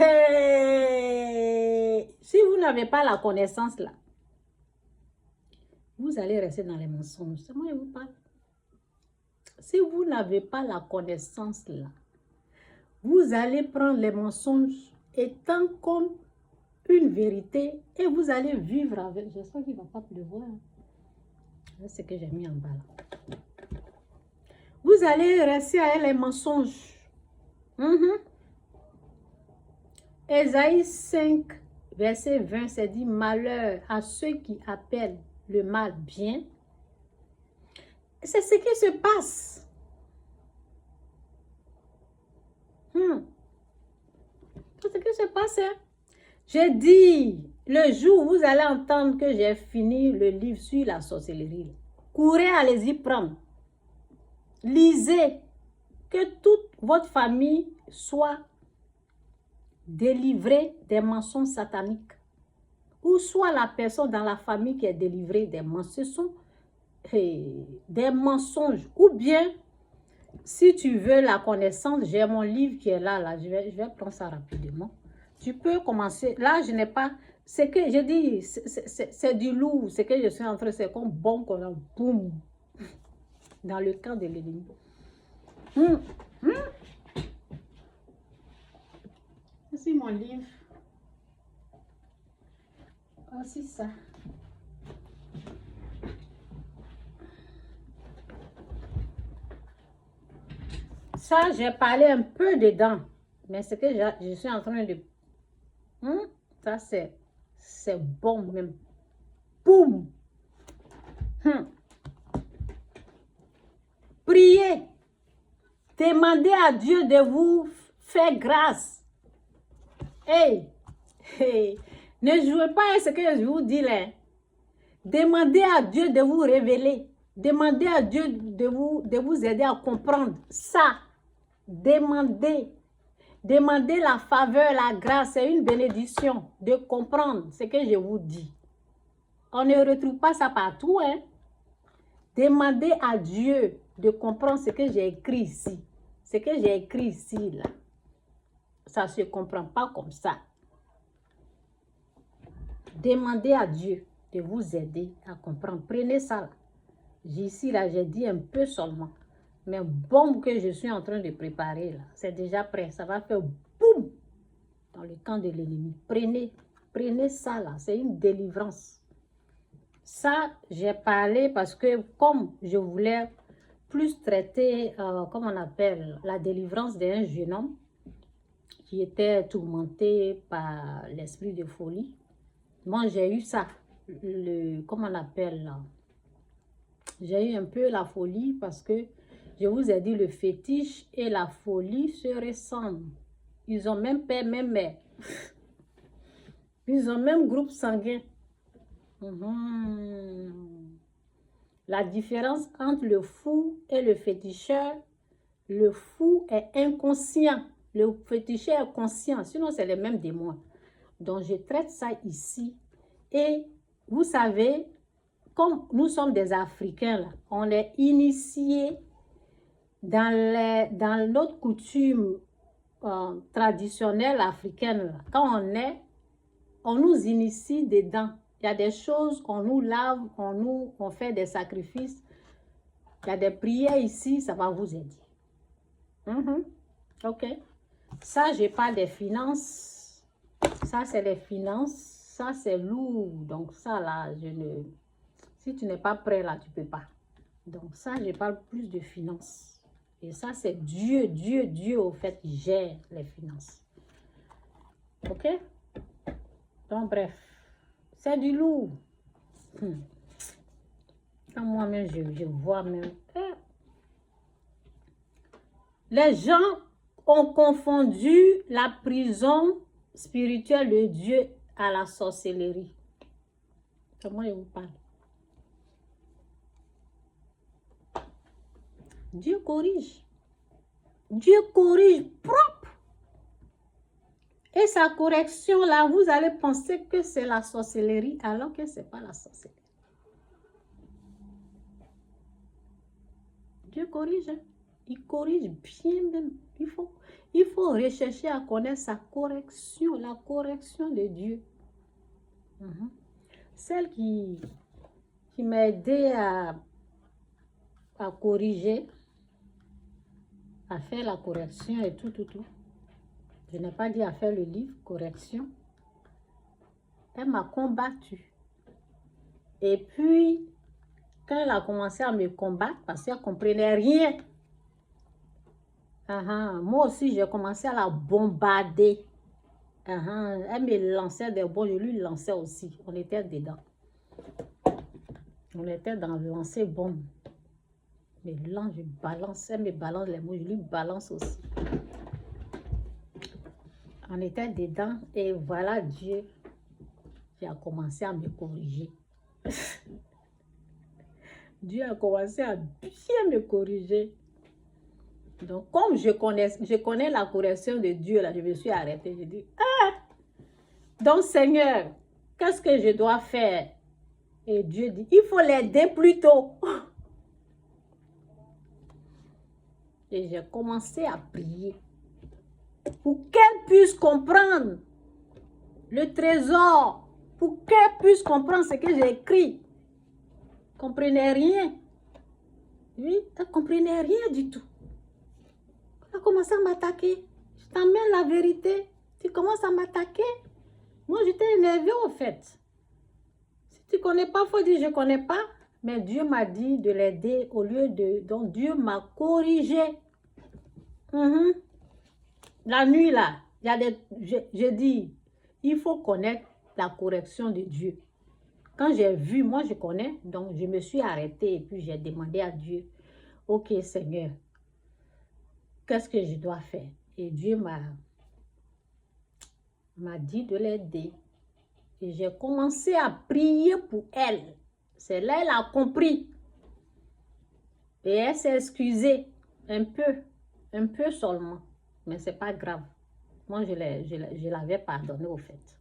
Hey! Si vous n'avez pas la connaissance là, vous allez rester dans les mensonges. C'est moi qui vous parle. Si vous n'avez pas la connaissance là, vous allez prendre les mensonges étant comme une vérité et vous allez vivre avec. J'espère qu'il ne va pas pleuvoir. C'est ce que j'ai mis en bas là. Vous allez rester avec les mensonges. Ésaïe 5, verset 20, c'est dit: malheur à ceux qui appellent le mal bien. C'est ce qui se passe. C'est ce qui se passe. J'ai dit, le jour où vous allez entendre que j'ai fini le livre sur la sorcellerie, courez, allez-y prendre. Lisez, que toute votre famille soit délivrée des mensonges sataniques. Ou soit la personne dans la famille qui est délivrée des mensonges. Ce sont des mensonges. Ou bien, si tu veux la connaissance, j'ai mon livre qui est là. Je vais prendre ça rapidement. Tu peux commencer. Là, je n'ai pas... C'est que je dis, c'est du lourd. Ce que je suis en train de... C'est comme bon qu'on a boum dans le camp de l'ennemi. Voici mon livre. Voici ça. Ça, j'ai parlé un peu dedans. Mais ce que je suis en train de... ça, c'est bon même. Boum. Priez. Demandez à Dieu de vous faire grâce. Hey. Ne jouez pas à ce que je vous dis là. Demandez à Dieu de vous révéler. Demandez à Dieu de vous aider à comprendre ça. Demandez la faveur, la grâce. C'est une bénédiction de comprendre ce que je vous dis. On ne retrouve pas ça partout. Demandez à Dieu de comprendre ce que j'ai écrit ici. Ce que j'ai écrit ici, là. Ça ne se comprend pas comme ça. Demandez à Dieu de vous aider à comprendre. Prenez ça là. Ici, là, j'ai dit un peu seulement. Mais bombe que je suis en train de préparer, là, c'est déjà prêt. Ça va faire boum dans le camp de l'ennemi. Prenez ça là. C'est une délivrance. Ça, j'ai parlé parce que comme je voulais plus traiter, comme on appelle, la délivrance d'un jeune homme qui était tourmenté par l'esprit de folie. Moi, j'ai eu ça. Comment on appelle là? J'ai eu un peu la folie parce que je vous ai dit, le fétiche et la folie se ressemblent. Ils ont même père, même mère. Ils ont même groupe sanguin. La différence entre le fou et le féticheur, le fou est inconscient. Le féticheur est conscient, sinon c'est les mêmes démons. Donc je traite ça ici. Et vous savez, comme nous sommes des Africains, là, on est initiés dans notre coutume traditionnelle africaine. Là. Quand on nous initie dedans. Il y a des choses, on nous lave, on fait des sacrifices. Il y a des prières ici, ça va vous aider. Ok. Ça, je parle des finances. Ça, c'est les finances. Ça, c'est lourd. Donc, ça, là, si tu n'es pas prêt, là, tu ne peux pas. Donc, ça, je parle plus de finances. Et ça, c'est Dieu, au fait, qui gère les finances. Ok? Donc, bref. C'est du lourd. Quand moi-même, je vois même. Les gens ont confondu la prison spirituelle de Dieu à la sorcellerie. Comment je vous parle? Dieu corrige. Dieu corrige propre. Et sa correction, là, vous allez penser que c'est la sorcellerie, alors que ce n'est pas la sorcellerie. Dieu corrige. Il corrige bien même. Il faut faut rechercher à connaître sa correction, la correction de Dieu. Celle qui m'a aidé à corriger, à faire la correction et tout. Je n'ai pas dit à faire le livre, correction. Elle m'a combattu. Et puis, quand elle a commencé à me combattre, parce qu'elle ne comprenait rien, moi aussi, j'ai commencé à la bombarder. Elle me lançait des bons, je lui lançais aussi. On était dedans. On était dans le lancer bombe. Mais là, je balance, elle me balance les mots, je lui balance aussi. On était dedans et voilà Dieu qui a commencé à me corriger. Dieu a commencé à bien me corriger. Donc, comme je connais la correction de Dieu, là, je me suis arrêtée. Je dis, donc Seigneur, qu'est-ce que je dois faire? Et Dieu dit, il faut l'aider plus tôt. Et j'ai commencé à prier pour qu'elle puisse comprendre le trésor, pour qu'elle puisse comprendre ce que j'ai écrit. Elle ne comprenait rien. Oui, elle ne comprenait rien du tout. Elle a commencé à m'attaquer. Je t'emmène la vérité. Tu commences à m'attaquer. Moi, j'étais énervée au fait. Si tu ne connais pas, il faut dire je ne connais pas. Mais Dieu m'a dit de l'aider au lieu de... Donc, Dieu m'a corrigé. La nuit, là, je dis, il faut connaître la correction de Dieu. Quand j'ai vu, moi, je connais. Donc, je me suis arrêtée et puis j'ai demandé à Dieu, ok, Seigneur, qu'est-ce que je dois faire? Et Dieu m'a dit de l'aider. Et j'ai commencé à prier pour elle. C'est là qu'elle a compris. Et elle s'est excusée un peu seulement. Mais ce n'est pas grave. Moi, je l'avais pardonné au fait.